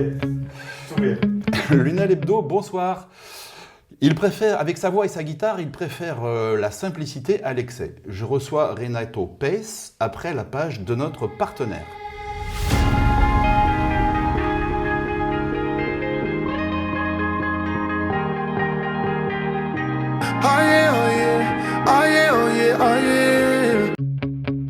est. Lunel Hebdo, bonsoir. Il préfère, avec sa voix et sa guitare, il préfère la simplicité à l'excès. Je reçois Renato Pace après la page de notre partenaire. Oh yeah, oh yeah, oh yeah, oh yeah, oh yeah.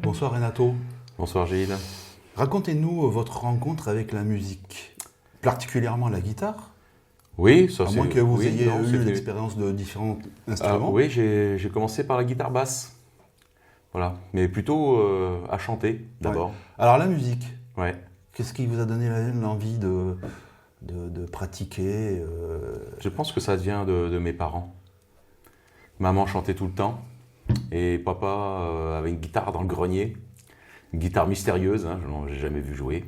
Bonsoir Renato. Bonsoir Gilles. Racontez-nous votre rencontre avec la musique, particulièrement la guitare. Oui, ça À c'est... moins que vous ayez eu c'était- l'expérience de différents Ah, instruments. oui, j'ai commencé par la guitare basse. Voilà, mais plutôt à chanter d'abord. Alors la musique, Ouais. qu'est-ce qui vous a donné l'envie de pratiquer Je pense que ça vient de mes parents. Maman chantait tout le temps et papa avait une guitare dans le grenier. Une guitare mystérieuse, hein, je n'ai jamais vu jouer.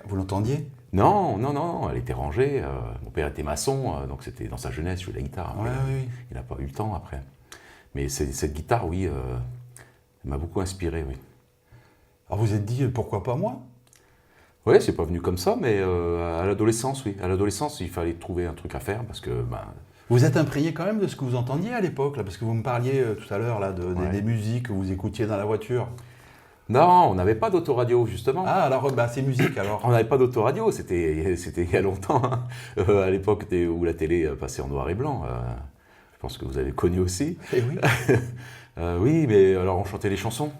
Vous l'entendiez? Non, non, non, elle était rangée. Mon père était maçon, donc c'était dans sa jeunesse, jouer de la guitare. Oui, oui. Il n'a pas eu le temps après. Mais cette guitare, oui, elle m'a beaucoup inspiré, oui. Alors vous vous êtes dit, pourquoi pas moi? Oui, c'est pas venu comme ça, mais à l'adolescence, oui. À l'adolescence, il fallait trouver un truc à faire parce que, Vous êtes imprégné quand même de ce que vous entendiez à l'époque, là, parce que vous me parliez tout à l'heure là, Ouais. des musiques que vous écoutiez dans la voiture. non, on n'avait pas d'autoradio, justement. Ah, alors c'est musique alors. On n'avait pas d'autoradio, c'était il y a longtemps, hein. À l'époque où la télé passait en noir et blanc. Je pense que vous avez connu aussi. Eh oui. Oui, mais alors on chantait les chansons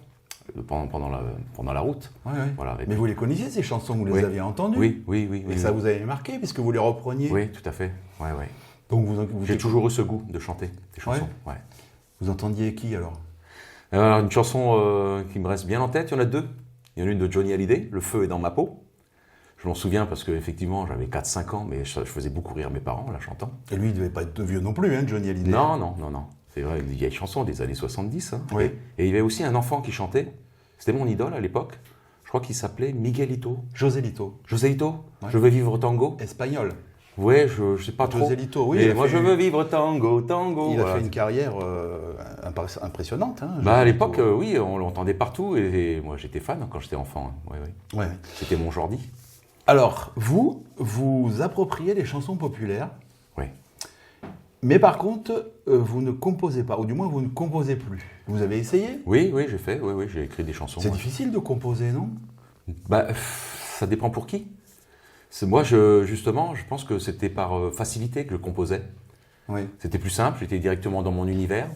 pendant la route. Ouais, ouais. Voilà. Et Mais puis- vous les connaissiez ces chansons, vous les Oui. aviez entendues. Oui, oui, oui. Et oui, ça oui. vous avait marqué puisque vous les repreniez. Oui, tout à fait. Ouais, ouais. Donc vous J'ai toujours eu ce goût de chanter des chansons. Ouais. Vous entendiez qui alors? Alors, une chanson qui me reste bien en tête, il y en a deux. Il y en a une de Johnny Hallyday, Le feu est dans ma peau. Je m'en souviens parce qu'effectivement, j'avais 4-5 ans, mais je faisais beaucoup rire mes parents en la chantant. Et lui, il devait pas être vieux non plus, hein, Johnny Hallyday. Non, non, non, non. C'est vrai, une vieille chanson des années 70. Hein. Oui. Et il y avait aussi un enfant qui chantait. C'était mon idole à l'époque. Je crois qu'il s'appelait Miguelito. Joselito, Joséito, Ouais. Je veux vivre tango. espagnol. Ouais, je sais pas trop. Joselito, oui. Et il a moi, fait- je veux vivre tango, tango. Il a voilà. fait une carrière impressionnante. Hein, Bah, à Joselito. l'époque, oui, on l'entendait partout et moi j'étais fan quand j'étais enfant. Hein. Ouais, ouais. Ouais. C'était mon Jordi. Alors, vous appropriez les chansons populaires, Oui. mais par contre, vous ne composez pas, ou du moins vous ne composez plus. Vous avez essayé? Oui, oui, j'ai fait. Oui, oui, j'ai écrit des chansons. C'est ouais. difficile de composer, non? Bah, ça dépend pour qui. Moi, justement, je pense que c'était par facilité que je composais. Oui. C'était plus simple, j'étais directement dans mon univers.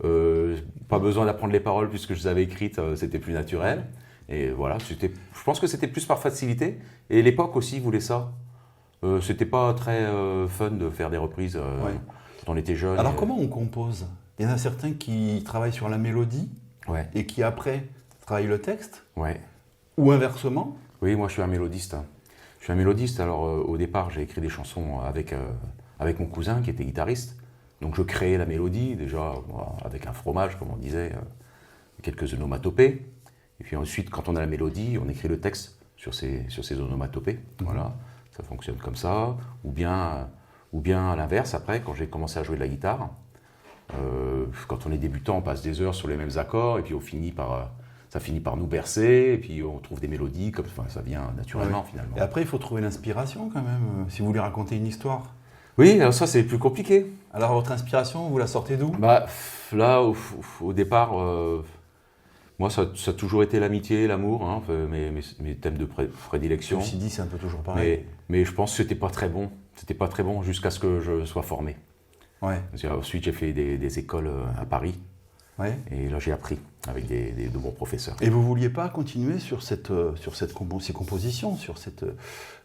Pas besoin d'apprendre les paroles puisque je les avais écrites, c'était plus naturel. Et voilà, je pense que c'était plus par facilité. Et l'époque aussi voulait ça. C'était pas très fun de faire des reprises Ouais. quand on était jeune. Alors comment on compose? Il y en a certains qui travaillent sur la mélodie Ouais, et qui après travaillent le texte, ouais. ou inversement. Oui, moi je suis un mélodiste. Hein. Je suis un mélodiste, alors au départ j'ai écrit des chansons avec mon cousin qui était guitariste. Donc je créais la mélodie, déjà avec un fromage, comme on disait, quelques onomatopées. Et puis ensuite, quand on a la mélodie, on écrit le texte sur ces onomatopées. Voilà, ça fonctionne comme ça. Ou bien à l'inverse, après, quand j'ai commencé à jouer de la guitare, quand on est débutant, on passe des heures sur les mêmes accords, et puis ça finit par nous bercer, et puis on trouve des mélodies, ça vient naturellement Ouais. finalement. Et après, il faut trouver l'inspiration quand même, si vous voulez raconter une histoire. Oui, alors ça c'est plus compliqué. Alors votre inspiration, vous la sortez d'où? Bah, là, au départ, moi ça a toujours été l'amitié, l'amour, hein, mes thèmes de Je prédilection. me suis dit, c'est un peu toujours pareil. Mais je pense que c'était pas très bon. C'était pas très bon jusqu'à ce que je sois formé. Ouais, Ensuite, j'ai fait des écoles à Paris. ouais. Et là, j'ai appris avec de bons professeurs. Et vous vouliez pas continuer sur ces compositions, sur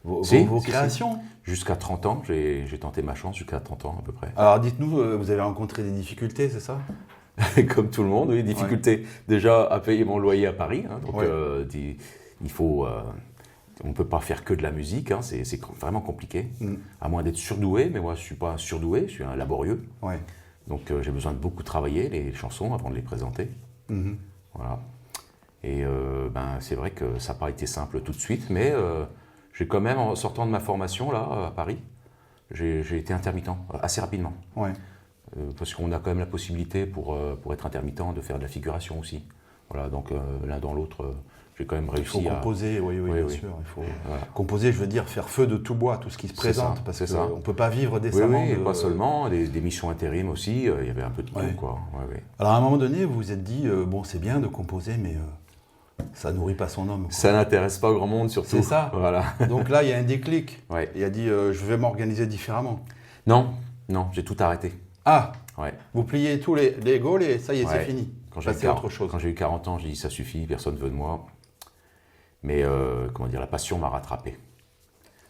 vos Si, créations? Jusqu'à 30 ans, j'ai tenté ma chance, jusqu'à 30 ans à peu près. Alors dites-nous, vous avez rencontré des difficultés, c'est ça? Comme tout le monde, oui, difficulté déjà à payer mon loyer à Paris. Hein, donc, Ouais. il faut... on ne peut pas faire que de la musique, hein, c'est vraiment compliqué. À moins d'être surdoué, mais moi je ne suis pas un surdoué, je suis un laborieux. Ouais. Donc j'ai besoin de beaucoup travailler les chansons avant de les présenter. Mhm. Voilà. Et c'est vrai que ça n'a pas été simple tout de suite, mais j'ai quand même, en sortant de ma formation là, à Paris, j'ai été intermittent assez rapidement. Ouais. Parce qu'on a quand même la possibilité pour être intermittent de faire de la figuration aussi. Voilà, donc l'un dans l'autre, j'ai quand même Il faut réussi à... composer, oui, Oui, bien oui. sûr. Il faut Voilà. composer, je veux dire, faire feu de tout bois, tout ce qui se C'est présente, ça, parce c'est ça. qu'on ne peut pas vivre Oui, décemment. oui, et de- pas seulement, des missions intérim aussi, il y avait un peu de tout, Ouais. quoi. Ouais, ouais. Alors à un moment donné, vous vous êtes dit, bon, c'est bien de composer, mais ça nourrit pas son homme. Quoi. Ça n'intéresse pas grand monde, surtout. C'est ça. Voilà. Donc là, il y a un déclic. Ouais. Il a dit, je vais m'organiser différemment. Non, j'ai tout arrêté. Ah, Ouais. vous pliez tous les goals et ça y est, Ouais. c'est fini. Quand j'ai eu Passez à autre chose. Quand j'ai eu 40 ans, j'ai dit ça suffit, personne ne veut de moi. Mais comment dire, la passion m'a rattrapé.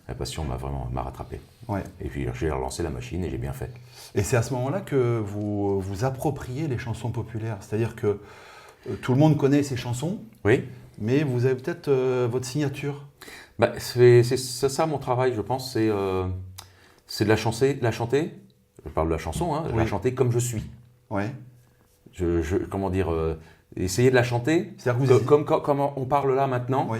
La passion m'a rattrapé. Ouais. Et puis j'ai relancé la machine et j'ai bien fait. Et c'est à ce moment-là que vous vous appropriez les chansons populaires. C'est-à-dire que tout le monde connaît ces chansons, Oui. mais vous avez peut-être votre signature. Bah, c'est ça mon travail, je pense. C'est de la chanter. Je parle de la chanson, hein, Oui. la chanter comme je suis. Ouais. Comment dire, essayer de la chanter C'est-à-dire que vous comme on parle là maintenant. Oui.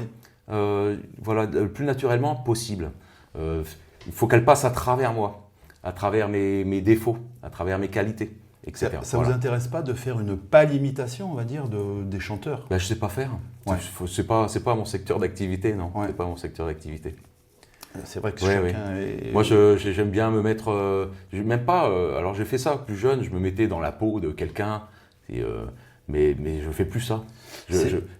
Voilà, le plus naturellement possible. Il faut qu'elle passe à travers moi, à travers mes défauts, à travers mes qualités, etc. Ça Voilà. vous intéresse pas de faire une pâle imitation, on va dire, des chanteurs? Ben, je sais pas faire. Ouais. C'est pas mon secteur d'activité, non. Ouais. C'est pas mon secteur d'activité. C'est vrai que Ouais, chacun est... Moi, j'aime bien me mettre. Même pas. Alors, j'ai fait ça plus jeune. Je me mettais dans la peau de quelqu'un. Mais je fais plus ça.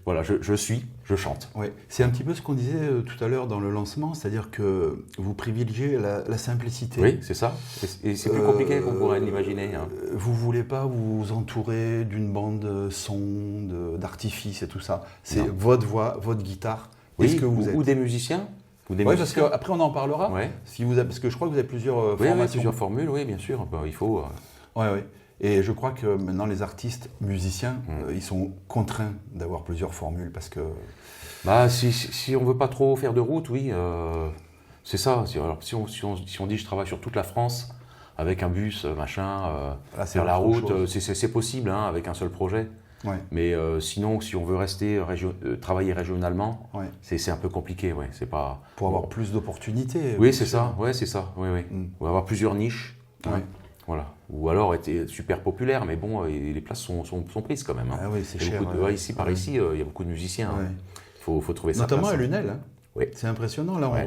Voilà, je chante. Ouais. C'est un petit peu ce qu'on disait tout à l'heure dans le lancement, c'est-à-dire que vous privilégiez la simplicité. Oui, c'est ça. Et c'est plus compliqué qu'on pourrait l'imaginer. Hein. Vous voulez pas vous entourer d'une bande son, d'artifice et tout ça. C'est Non. votre voix, votre guitare. Oui, Est-ce que vous êtes... ou des musiciens. Ou des Oui, parce musiciens. qu'après on en parlera. Ouais. Si vous avez... Parce que je crois que vous avez plusieurs Oui, oui, formations. plusieurs formules, oui, bien sûr. Ben, il faut. Ouais, ouais. Et je crois que maintenant les artistes musiciens, ils sont contraints d'avoir plusieurs formules parce que... Bah, si on veut pas trop faire de route, oui, c'est ça. Alors, si on dit je travaille sur toute la France avec un bus, machin, Là, c'est faire la autre route, chose. c'est possible hein, avec un seul projet. Ouais, Mais sinon, si on veut rester travailler régionalement, ouais. c'est un peu compliqué. Ouais, c'est pas. Pour avoir plus d'opportunités. Oui, bien c'est sûr. ça. Ouais, c'est ça. Oui, oui. Mm. Ou avoir plusieurs niches. hein. Ouais. Voilà. Ou alors être super populaire, mais bon, les places sont prises quand même. hein. Ah oui, c'est Il y a cher. beaucoup de- par ici, il y a beaucoup de musiciens. Ouais. Il faut trouver sa Notamment place. à Lunel. Hein. Oui. C'est impressionnant. Là, Ouais.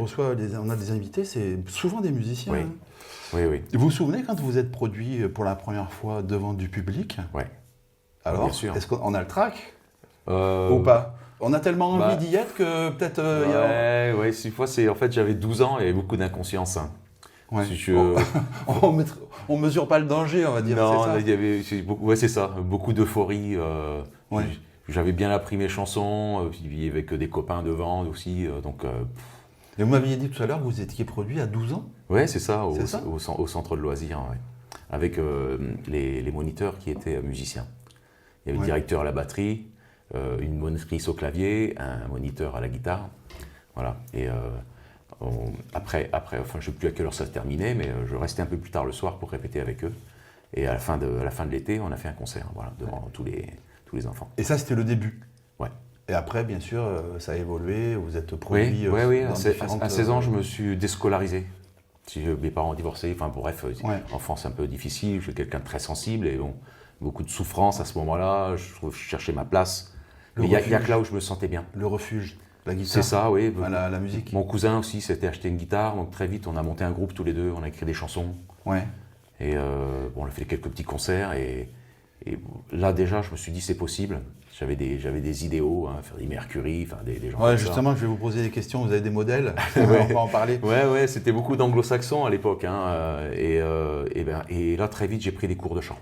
on a des invités, c'est souvent des musiciens. Oui. Hein. Oui, oui. Vous vous souvenez quand vous êtes produit pour la première fois devant du public? Ouais. Alors, Bien sûr. est-ce qu'on a le trac Euh, ou pas? On a tellement envie bah, d'y être que peut-être il y a... Ouais, une fois, en fait, j'avais 12 ans et beaucoup d'inconscience. hein. Ouais. Si je- On mesure pas le danger, on va dire. Non, c'est ça. il y avait, ouais, c'est ça, beaucoup d'euphorie. Ouais. J'avais bien appris mes chansons, puis il y avait que des copains devant aussi, donc Et vous m'aviez dit tout à l'heure que vous étiez produit à 12 ans. ouais, c'est ça, C'est ça au centre de loisirs, ouais. Avec les moniteurs qui étaient musiciens. Il y avait Ouais. le directeur à la batterie, une monitrice au clavier, un moniteur à la guitare, voilà. Et après, enfin, je ne sais plus à quelle heure ça se terminait, mais je restais un peu plus tard le soir pour répéter avec eux. Et à la fin de l'été, on a fait un concert, voilà, devant tous les enfants. Et ça, c'était le début. Ouais. Et après, bien sûr, ça a évolué. Vous êtes produit. Oui. dans différentes, À 16 ans, je me suis déscolarisé. Mes parents ont divorcé, enfin bref, Ouais. enfance un peu difficile, je suis quelqu'un de très sensible et bon, beaucoup de souffrance à ce moment-là, je cherchais ma place. Le Mais il y a refuge. que là où je me sentais bien. Le refuge, la guitare. C'est ça, oui. La musique. Mon cousin aussi s'était acheté une guitare, donc très vite on a monté un groupe tous les deux, on a écrit des chansons. Ouais. Et bon, on a fait quelques petits concerts et là déjà je me suis dit c'est possible. J'avais des idéaux, hein, Freddie Mercury, enfin des gens Ouais, comme ça. justement, je vais vous poser des questions. Vous avez des modèles. On va en parler. Ouais, c'était beaucoup d'anglo-saxons à l'époque. Hein, et là, très vite, j'ai pris des cours de chant.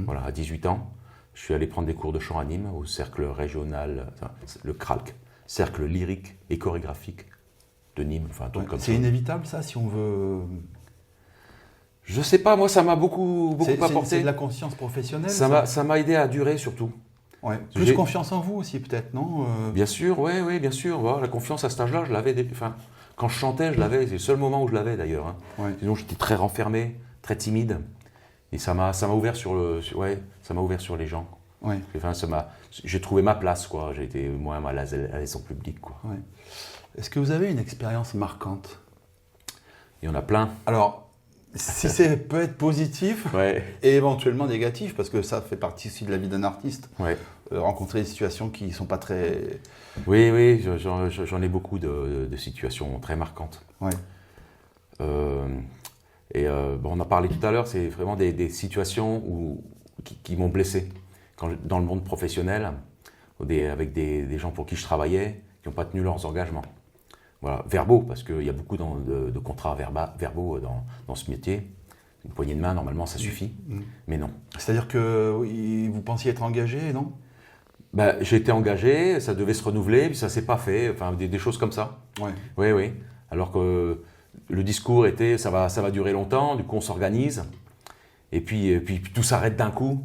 Voilà, à 18 ans, je suis allé prendre des cours de chant à Nîmes, au cercle régional, enfin, le CRALC, cercle lyrique et chorégraphique de Nîmes, enfin un truc Ouais. comme ça. C'est inévitable, ça, si on veut. Je sais pas, moi, ça m'a beaucoup C'est apporté. de la conscience professionnelle. Ça m'a aidé à durer surtout. Ouais. Plus J'ai- confiance en vous aussi, peut-être, non Bien sûr, ouais, bien sûr. Voilà, la confiance à cet âge-là, je l'avais. Enfin, quand je chantais, je l'avais. C'est le seul moment où je l'avais d'ailleurs. Hein. Ouais. Sinon, j'étais très renfermé, très timide. Et ça m'a ouvert ça m'a ouvert sur les gens. Ouais. Enfin, j'ai trouvé ma place, quoi. J'ai été moins mal à l'aise en public, quoi. Ouais. Est-ce que vous avez une expérience marquante? Il y en a plein. Alors, Si c'est peut être positif Ouais, et éventuellement négatif, parce que ça fait partie aussi de la vie d'un artiste, ouais. rencontrer des situations qui ne sont pas très... Oui, oui, j'en ai beaucoup de situations très marquantes. Ouais. Bon, on en parlait tout à l'heure, c'est vraiment des situations qui m'ont blessé. Dans le monde professionnel, avec des gens pour qui je travaillais, qui n'ont pas tenu leurs engagements. Voilà, verbaux, parce qu'il y a beaucoup de contrats verbaux dans ce métier. Une poignée de main, normalement, ça suffit, mais non. C'est-à-dire que oui, vous pensiez être engagé, non? Ben, j'ai été engagé, ça devait se renouveler, puis ça ne s'est pas fait, enfin des choses comme ça. Ouais. Oui, oui. Alors que le discours était, ça va durer longtemps, du coup on s'organise, et puis tout s'arrête d'un coup.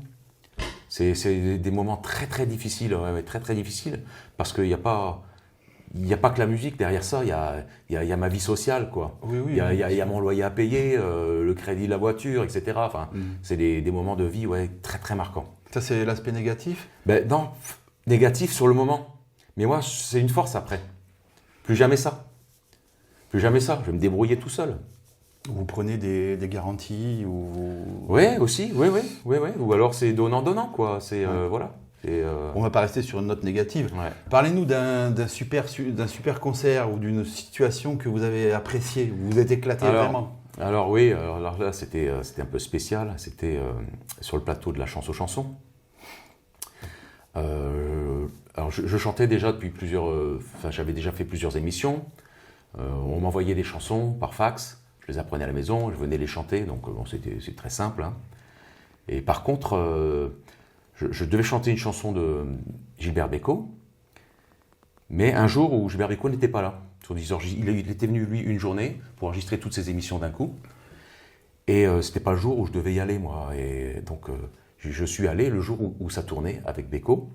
C'est des moments très très difficiles, ouais, très très difficiles, parce qu'il n'y a pas que la musique, derrière ça, il y a ma vie sociale, quoi. Oui, oui. Il y a mon loyer à payer, le crédit de la voiture, etc. Enfin, c'est des moments de vie, ouais, très très marquants. Ça, c'est l'aspect négatif? Ben non, négatif sur le moment. Mais moi, c'est une force après. Plus jamais ça. Plus jamais ça. Je vais me débrouiller tout seul. Vous prenez des garanties ou... Ouais, aussi. Oui. Ou alors c'est donnant-donnant, quoi. C'est, voilà. On va pas rester sur une note négative. Ouais. Parlez-nous d'un super concert ou d'une situation que vous avez appréciée, où vous vous êtes éclaté vraiment. Alors oui, alors là, c'était un peu spécial. C'était sur le plateau de la Chance aux chansons. Alors je chantais déjà depuis j'avais déjà fait plusieurs émissions. On m'envoyait des chansons par fax. Je les apprenais à la maison, je venais les chanter, donc bon, c'est très simple. Hein. Et par contre, je devais chanter une chanson de Gilbert Bécaud, mais un jour où Gilbert Bécaud n'était pas là. Il était venu, lui, une journée pour enregistrer toutes ses émissions d'un coup, et c'était pas le jour où je devais y aller, moi. Et donc, je suis allé le jour où ça tournait avec Bécaud,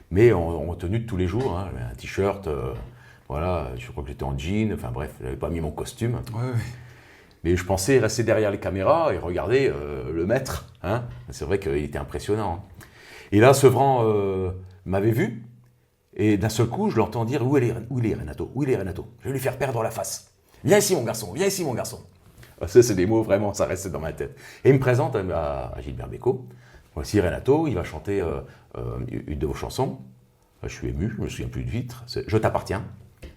mais en tenue de tous les jours, hein, un t-shirt, voilà, je crois que j'étais en jean, enfin bref, je n'avais pas mis mon costume. Ouais. Mais je pensais rester derrière les caméras et regarder le maître. Hein. C'est vrai qu'il était impressionnant. Hein. Et là, Sevran m'avait vu, et d'un seul coup, je l'entends dire « Où il est Renato? Où il est Renato? Je vais lui faire perdre la face. Viens ici, mon garçon, viens ici, mon garçon. » Ça, c'est des mots, vraiment, ça restait dans ma tête. Et il me présente à Gilbert Bécaud. Voici Renato, il va chanter une de vos chansons. Je suis ému, je me souviens plus de vitre. Je t'appartiens.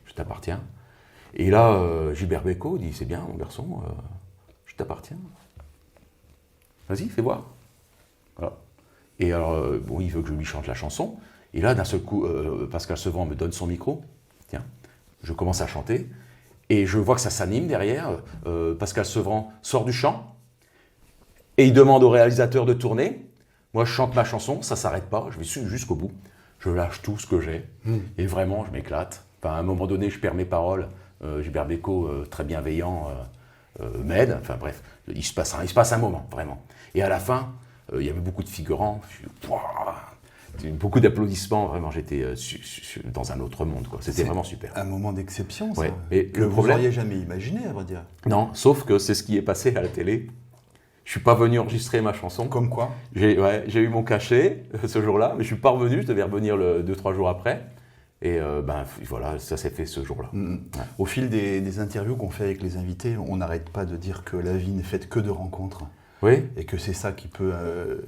Je t'appartiens. Et là, Gilbert Bécaud dit « C'est bien, mon garçon, je t'appartiens. Vas-y, fais voir. » Voilà. Et alors, bon, il veut que je lui chante la chanson. Et là, d'un seul coup, Pascal Sevran me donne son micro. Tiens, je commence à chanter. Et je vois que ça s'anime derrière. Pascal Sevran sort du chant. Et il demande au réalisateur de tourner. Moi, je chante ma chanson, ça ne s'arrête pas. Je vais jusqu'au bout. Je lâche tout ce que j'ai. Et vraiment, je m'éclate. Enfin, à un moment donné, je perds mes paroles. Gilbert Bécaud, très bienveillant, m'aide. Enfin bref, il se passe un moment, vraiment. Et à la fin, il y avait beaucoup de figurants. Beaucoup d'applaudissements, vraiment, j'étais dans un autre monde, quoi. C'était vraiment super. Un moment d'exception, ça. Ouais. Et que vous n'auriez jamais imaginé, à vrai dire. Non, sauf que c'est ce qui est passé à la télé. Je suis pas venu enregistrer ma chanson. Comme quoi? J'ai eu mon cachet ce jour-là, mais je suis pas revenu, je devais revenir 2-3 jours après. Et voilà, ça s'est fait ce jour-là. Ouais. Au fil des interviews qu'on fait avec les invités, on n'arrête pas de dire que la vie n'est faite que de rencontres. Oui. Et que c'est ça qui peut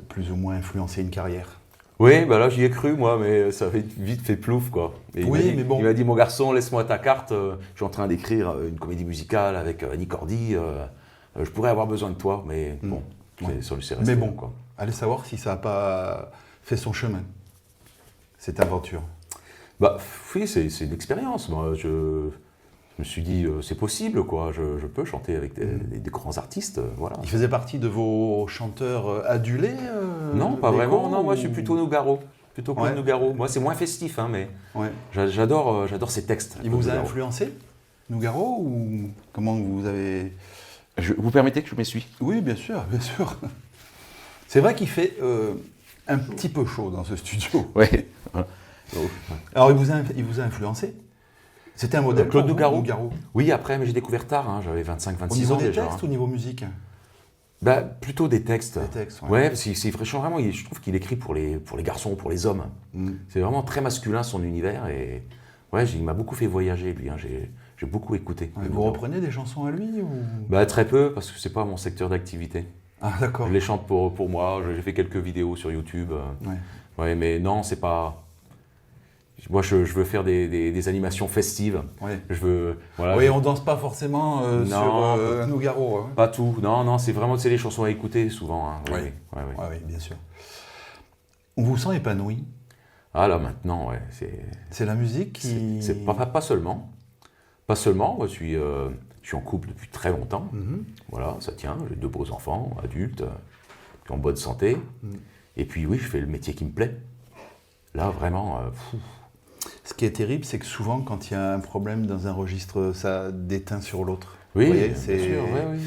plus ou moins influencer une carrière. Oui, bah là j'y ai cru moi, mais ça a vite fait plouf quoi. Et mais bon. Il m'a dit mon garçon, laisse-moi ta carte, je suis en train d'écrire une comédie musicale avec Annie Cordy, je pourrais avoir besoin de toi, mais bon, c'est resté. Mais bon, quoi. Allez savoir si ça n'a pas fait son chemin, cette aventure. Bah oui, c'est une expérience. Moi, je me suis dit, c'est possible, quoi. Je peux chanter avec des grands artistes, voilà. Il faisait partie de vos chanteurs adulés Non, pas Bécaud, vraiment. Non, moi, je suis plutôt Nougaro. Nougaro. Moi, c'est moins festif, hein, mais j'adore ces textes. Il vous a influencé, Nougaro, ou comment vous avez... Vous permettez que je m'essuie? Oui, bien sûr, bien sûr. C'est vrai qu'il fait un petit peu chaud dans ce studio. Oui. Alors, il vous a influencé? C'était un modèle Claude Nougaro. Oui, après, mais j'ai découvert tard, hein, j'avais 25-26 ans déjà. Au niveau des textes ou au niveau musique? Bah, plutôt des textes. Des textes, ouais. C'est vraiment, je trouve qu'il écrit pour les garçons, pour les hommes. C'est vraiment très masculin son univers et ouais, il m'a beaucoup fait voyager lui. Hein, j'ai beaucoup écouté. Ouais, vous reprenez des chansons à lui ou... Bah, très peu, parce que c'est pas mon secteur d'activité. Ah d'accord. Je les chante pour moi, j'ai fait quelques vidéos sur YouTube. Ouais. Ouais, mais non, c'est pas... Moi, je veux faire des animations festives. Ouais. Je veux... Voilà, Oui, on danse pas forcément sur un Nougaro. Hein. Pas tout. Non, c'est vraiment les chansons à écouter souvent. Hein. Ouais. Ouais. Oui, bien sûr. On vous sent épanoui. Ah là, maintenant, ouais, C'est la musique qui... c'est pas seulement. Pas seulement, moi, je suis en couple depuis très longtemps. Voilà, ça tient. J'ai 2 beaux enfants, adultes, qui ont bonne santé. Et puis oui, je fais le métier qui me plaît. Là, vraiment... Ce qui est terrible, c'est que souvent, quand il y a un problème dans un registre, ça déteint sur l'autre. Oui, Vous voyez, bien sûr, oui.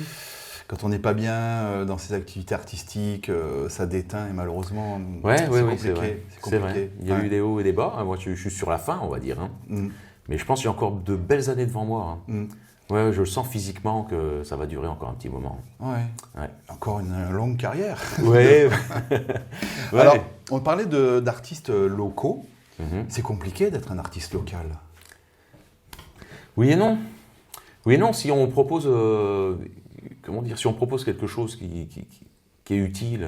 Quand on n'est pas bien dans ses activités artistiques, ça déteint et malheureusement, Oui, c'est c'est compliqué. vrai. C'est C'est vrai. compliqué. Il y a eu des hauts et des bas. Moi, je suis sur la fin, on va dire. Hein. Mais je pense qu'il y a encore de belles années devant moi. Hein. Ouais, je le sens physiquement que ça va durer encore un petit moment. Ouais. Encore une longue carrière. Ouais. Alors, on parlait d'artistes locaux. C'est compliqué d'être un artiste local. Oui et non. Oui et non, si on propose, si on propose quelque chose qui est utile,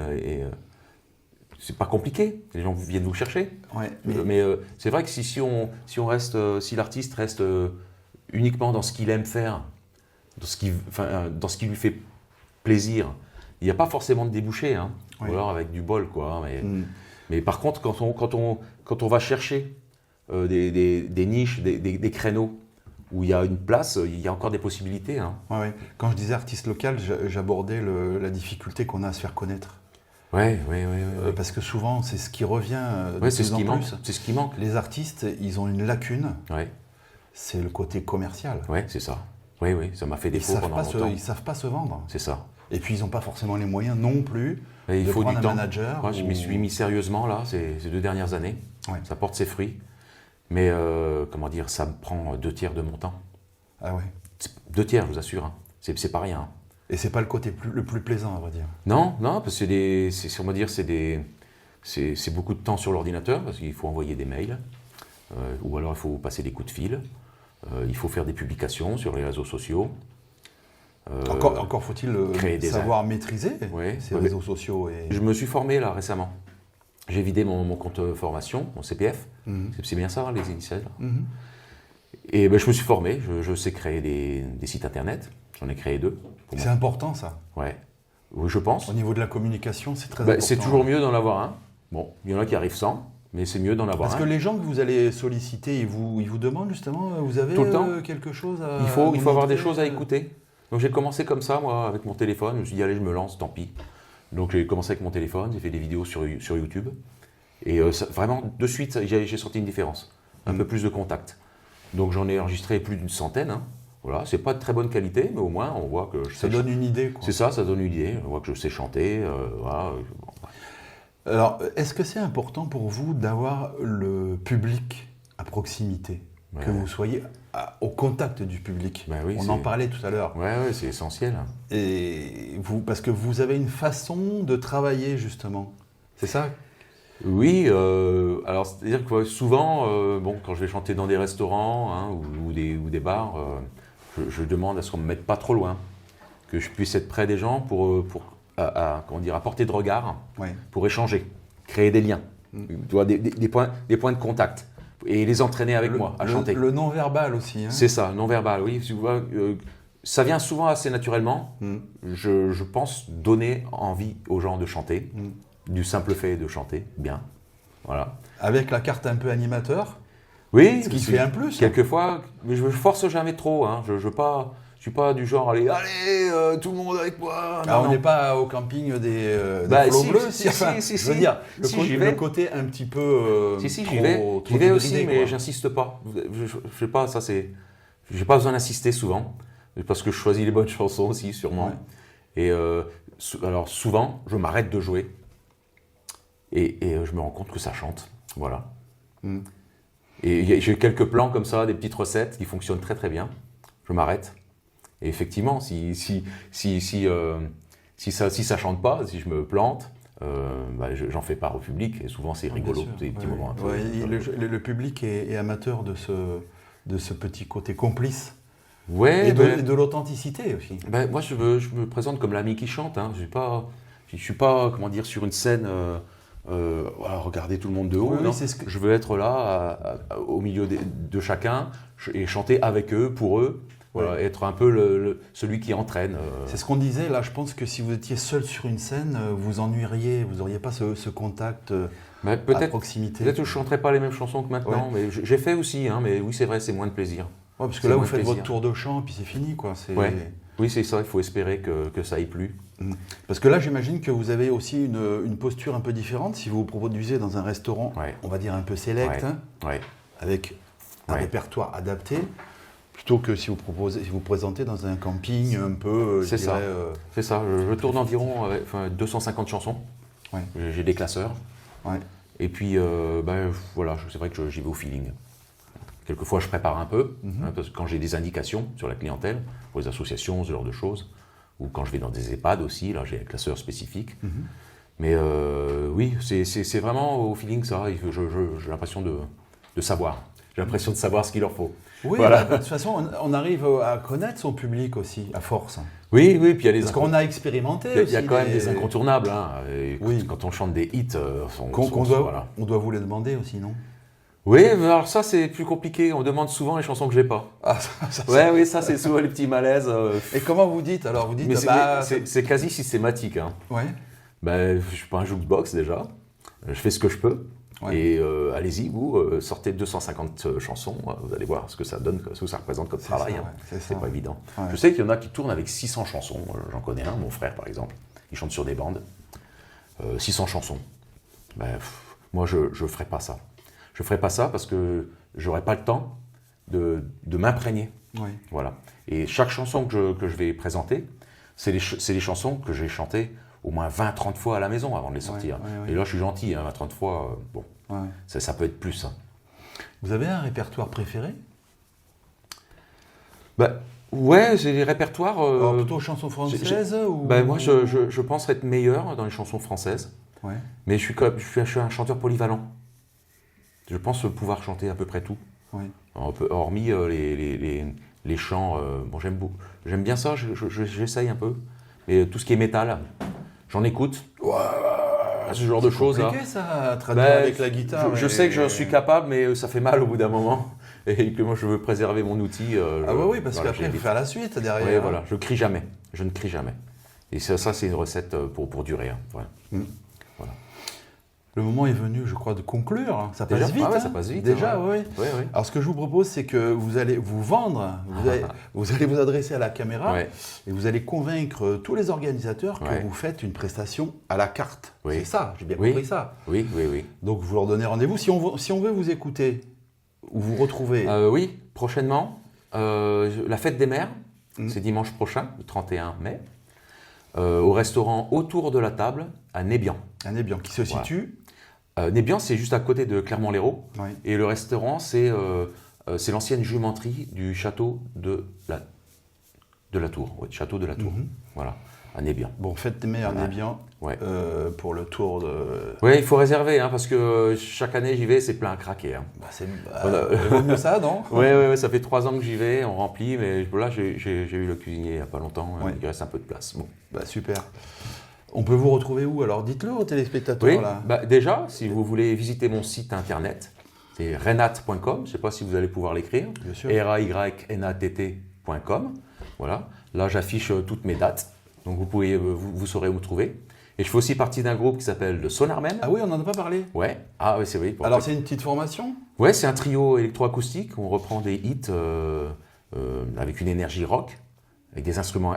c'est pas compliqué. Les gens viennent vous chercher. Ouais, mais c'est vrai que si l'artiste reste uniquement dans ce qu'il aime faire, dans ce qui lui fait plaisir, il n'y a pas forcément de débouché, hein. Oui. Ou alors avec du bol, quoi. Mais par contre, quand on va chercher des niches, des créneaux où il y a une place, il y a encore des possibilités. Hein. Ouais. Quand je disais artiste local, j'abordais la difficulté qu'on a à se faire connaître. Oui. Parce que souvent, c'est ce qui revient de c'est plus ce en qui manque. plus. C'est ce qui manque. Les artistes, ils ont une lacune. Ouais. C'est le côté commercial. Ouais, c'est ça. Oui, ça m'a fait défaut pendant longtemps. Ils ne savent pas se vendre. C'est ça. Et puis, ils n'ont pas forcément les moyens non plus il de faut prendre du un temps. manager. Moi, je m'y suis mis sérieusement, là, ces 2 dernières années. Ouais. Ça porte ses fruits. Mais, ça me prend 2/3 de mon temps. Ah ouais. 2/3, je vous assure. Hein. C'est pas rien. Et c'est pas le côté le plus plaisant, à vrai dire. Non, parce que c'est beaucoup de temps sur l'ordinateur, parce qu'il faut envoyer des mails, ou alors il faut passer des coups de fil, il faut faire des publications sur les réseaux sociaux. Encore faut-il savoir maîtriser ces réseaux sociaux. Je me suis formé là récemment. J'ai vidé mon compte formation, mon CPF. C'est bien ça, les initiales. Et je me suis formé, je sais créer des sites internet. J'en ai créé 2. C'est important, ça. Ouais. Oui, je pense. Au niveau de la communication, c'est très important. C'est toujours mieux d'en avoir un. Bon, il y en a qui arrivent sans, mais c'est mieux d'en avoir un. Parce que les gens que vous allez solliciter, ils vous demandent justement, vous avez tout le temps quelque chose à... Il faut avoir des choses à écouter. Donc j'ai commencé comme ça, moi, avec mon téléphone. Je me suis dit, allez, je me lance, tant pis. Donc j'ai commencé avec mon téléphone, j'ai fait des vidéos sur YouTube. Et vraiment, de suite, j'ai senti une différence. Un peu plus de contact. Donc j'en ai enregistré plus d'100. Hein. Voilà, c'est pas de très bonne qualité, mais au moins on voit que je sais. Ça donne une idée, quoi. C'est ça donne une idée. On voit que je sais chanter. Voilà. Alors, est-ce que c'est important pour vous d'avoir le public à proximité, que vous soyez au contact du public? On en parlait tout à l'heure. Ouais, c'est essentiel. Et parce que vous avez une façon de travailler justement, c'est ça? Oui, alors c'est-à-dire que souvent, quand je vais chanter dans des restaurants hein, ou des bars, je demande à ce qu'on ne me mette pas trop loin, que je puisse être près des gens pour apporter de regard, pour échanger, créer des liens, tu vois, des points de contact, et les entraîner avec moi à chanter. Le non-verbal aussi. Hein. C'est ça, non-verbal, oui. Tu vois, ça vient souvent assez naturellement. Je pense donner envie aux gens de chanter. Du simple fait de chanter bien, voilà. Avec la carte un peu animateur. Oui, ce qui fait un plus. Quelquefois, mais je force jamais trop. Hein. Je suis pas du genre allez, tout le monde avec moi. On n'est pas au camping des flots bleus. Je veux dire, le côté un petit peu. J'y vais aussi, mais j'insiste pas. Je sais pas, ça c'est. J'ai pas besoin d'insister souvent, parce que je choisis les bonnes chansons aussi, sûrement. Ouais. Et alors souvent, je m'arrête de jouer. Et je me rends compte que ça chante, voilà. Et j'ai quelques plans comme ça, des petites recettes qui fonctionnent très très bien. Je m'arrête. Et effectivement, si ça chante pas, si je me plante, j'en fais part au public. Et souvent c'est rigolo, c'est des petits moments un peu. Le public est amateur de ce petit côté complice. Ouais, Et de l'authenticité aussi. moi, je me présente comme l'ami qui chante. Hein. Je suis pas, comment dire, sur une scène, voilà, regarder tout le monde de haut. Oui, non. c'est ce que- Je veux être là, au milieu de chacun, et chanter avec eux, pour eux. Voilà, être un peu celui qui entraîne. C'est ce qu'on disait, là, je pense que si vous étiez seul sur une scène, vous ennuieriez, vous n'auriez pas ce contact Mais à peut-être proximité. que je chanterai pas les mêmes chansons que maintenant, mais j'ai fait aussi, hein, mais oui, c'est vrai, c'est moins de plaisir. Ouais, parce que c'est là, vous moins faites plaisir. votre tour de chant, et puis c'est fini, quoi. Ouais. Oui, c'est ça, il faut espérer que ça aille plus. Parce que là, j'imagine que vous avez aussi une posture un peu différente. Si vous vous produisez dans un restaurant, Ouais. on va dire un peu select, Ouais. hein, Ouais. avec un Ouais. répertoire adapté, plutôt que si vous présentez dans un camping un peu, je C'est ça. dirais, C'est ça, je tourne environ 250 chansons. Ouais. J'ai des classeurs. ouais. Et puis, voilà, c'est vrai que j'y vais au feeling. Quelquefois, je prépare un peu, hein, parce que quand j'ai des indications sur la clientèle, pour les associations, ce genre de choses, ou quand je vais dans des EHPAD aussi, là, j'ai un classeur spécifique. Mais oui, c'est vraiment au feeling ça. J'ai l'impression de savoir. J'ai l'impression de savoir ce qu'il leur faut. Oui, Voilà. bah, de toute façon, on arrive à connaître son public aussi, à force. Oui, puis il y a les Parce qu'on a expérimenté il y a aussi quand même des incontournables. Hein, et Oui. quand on chante des hits, qu'on voilà. doit vous les demander aussi, non? Oui, mais alors ça c'est plus compliqué. On me demande souvent les chansons que j'ai pas. Ah, ça, Ouais, oui, ça c'est souvent les petits malaises. Et comment vous dites alors? Vous dites, Mais bah, c'est quasi systématique. Hein. ouais. Je suis pas un jukebox déjà. Je fais ce que je peux. Ouais. Et allez-y, vous, sortez 250 chansons. Vous allez voir ce que ça donne, ce que ça représente comme travail. ça, hein. ouais, c'est ça, C'est pas ouais. évident. Ouais. Je sais qu'il y en a qui tournent avec 600 chansons. J'en connais un, mon frère par exemple. Il chante sur des bandes. 600 chansons. Moi, je ferai pas ça. Je ferai pas ça parce que j'aurai pas le temps de m'imprégner. Ouais. Voilà. Et chaque chanson que je vais présenter, c'est les chansons que j'ai chantées au moins 20-30 fois à la maison avant de les sortir. ouais. Et là, je suis gentil, hein, 20-30 fois, bon, Ouais. ça peut être plus. Hein. Vous avez un répertoire préféré? Ouais, j'ai des répertoires. Alors, plutôt chansons françaises ou... Moi, je pense être meilleur dans les chansons françaises, Ouais. mais je suis un chanteur polyvalent. Je pense pouvoir chanter à peu près tout. Ouais. Hormis les chants, j'aime bien ça, j'essaye un peu. Mais tout ce qui est métal, j'en écoute. Ce genre de choses. C'est compliqué ça, à traduire avec la guitare. Je sais que je suis capable, mais ça fait mal au bout d'un moment. Et que moi, je veux préserver mon outil. Ah bah oui, parce voilà, qu'après, il faut j'évite. faire la suite derrière. Ouais, voilà, je crie jamais. Je ne crie jamais. Et ça c'est une recette pour durer. Hein. Voilà. Le moment est venu, je crois, de conclure. Ça passe Déjà vite. ouais, hein. ça passe vite. Déjà, hein, oui. Ouais. Alors, ce que je vous propose, c'est que vous allez vous vendre, vous allez vous adresser à la caméra Ouais. et vous allez convaincre tous les organisateurs que Ouais. vous faites une prestation à la carte. Oui. C'est ça, j'ai bien Oui. compris ça. Oui. Donc, vous leur donnez rendez-vous. Si on veut vous écouter ou vous retrouver, Oui, prochainement, la fête des mères, Mhm. c'est dimanche prochain, le 31 mai, au restaurant Autour de la table à Nébian. un Nébian qui se Voilà. situe. Nébian, c'est juste à côté de Clermont-Lérault. Oui. Et le restaurant, c'est l'ancienne jumenterie du château de la Tour. Ouais, château de la Tour. Mhm. Voilà, à Nébian. Bon, faites tes meilleurs Voilà. Nébian Ouais. pour le tour de. Oui, il faut réserver, hein, parce que chaque année j'y vais, c'est plein à craquer. Hein. Voilà. Vaut mieux ça, non? Ouais, ça fait 3 ans que j'y vais, on remplit, mais là j'ai eu le cuisinier il n'y a pas longtemps, Ouais. il reste un peu de place. Bon. Bah, super. On peut vous retrouver où? Alors, dites-le aux téléspectateurs. Oui, Là. déjà, si vous voulez visiter mon site internet, c'est renat.com, je ne sais pas si vous allez pouvoir l'écrire, Bien sûr. RAYNATT.com. Voilà, là j'affiche toutes mes dates, donc vous saurez où me trouver. Et je fais aussi partie d'un groupe qui s'appelle le Sonarmen. Ah oui, on n'en a pas parlé. Ouais, oui, c'est vrai. Alors, c'est une petite formation? Ouais, c'est un trio électroacoustique, on reprend des hits avec une énergie rock, avec des instruments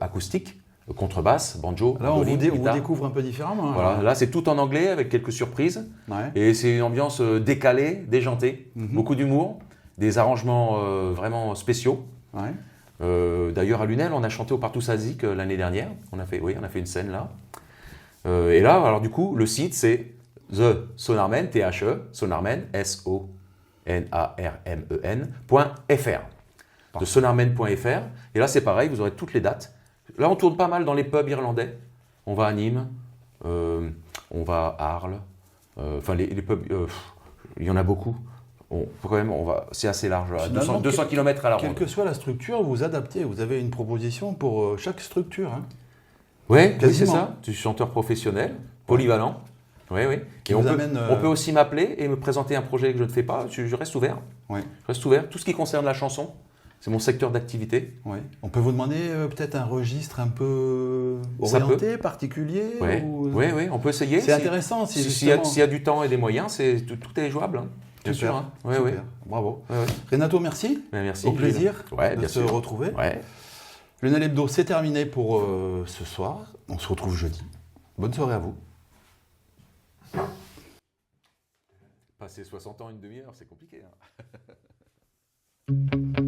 acoustiques, contrebasse, banjo, Là, on mandoline, vous guitare. découvre un peu différemment. hein. Voilà, là c'est tout en anglais avec quelques surprises. Ouais. Et c'est une ambiance décalée, déjantée, beaucoup d'humour, des arrangements vraiment spéciaux. Ouais. D'ailleurs à Lunel, on a chanté au Partout Sazik l'année dernière. On a fait une scène là. Et là, alors du coup, le site c'est The Sonarmen, THE, Sonarmen, SONARMEN.fr. De sonarmen.fr. Et là c'est pareil, vous aurez toutes les dates. Là on tourne pas mal dans les pubs irlandais. On va à Nîmes, on va à Arles. Enfin les pubs, il y en a beaucoup. c'est assez large, là, Finalement, 200 km à la Quelle ronde. que soit la structure, vous adaptez. Vous avez une proposition pour chaque structure. Hein. Oui, c'est Quasiment. ça. Je suis chanteur professionnel, polyvalent. Oui, oui. Qui Et vous on amène, peut aussi m'appeler et me présenter un projet que je ne fais pas. Je reste ouvert. Ouais. Je reste ouvert. Tout ce qui concerne la chanson, c'est mon secteur d'activité. Ouais. On peut vous demander peut-être un registre un peu Ça orienté, particulier Oui, ou... oui, oui, on peut essayer. C'est intéressant. S'il y a du temps et des moyens, tout est jouable. Hein. Bien Super, sûr. Hein. Oui, super. oui. Bravo. Ouais, ouais. Renato, merci. Merci. Au plaisir Ouais, de bien se sûr. retrouver. Ouais. Le Nel Hebdo, c'est terminé pour ce soir. On se retrouve jeudi. Bonne soirée à vous. Passer 60 ans, une demi-heure, c'est compliqué. Hein.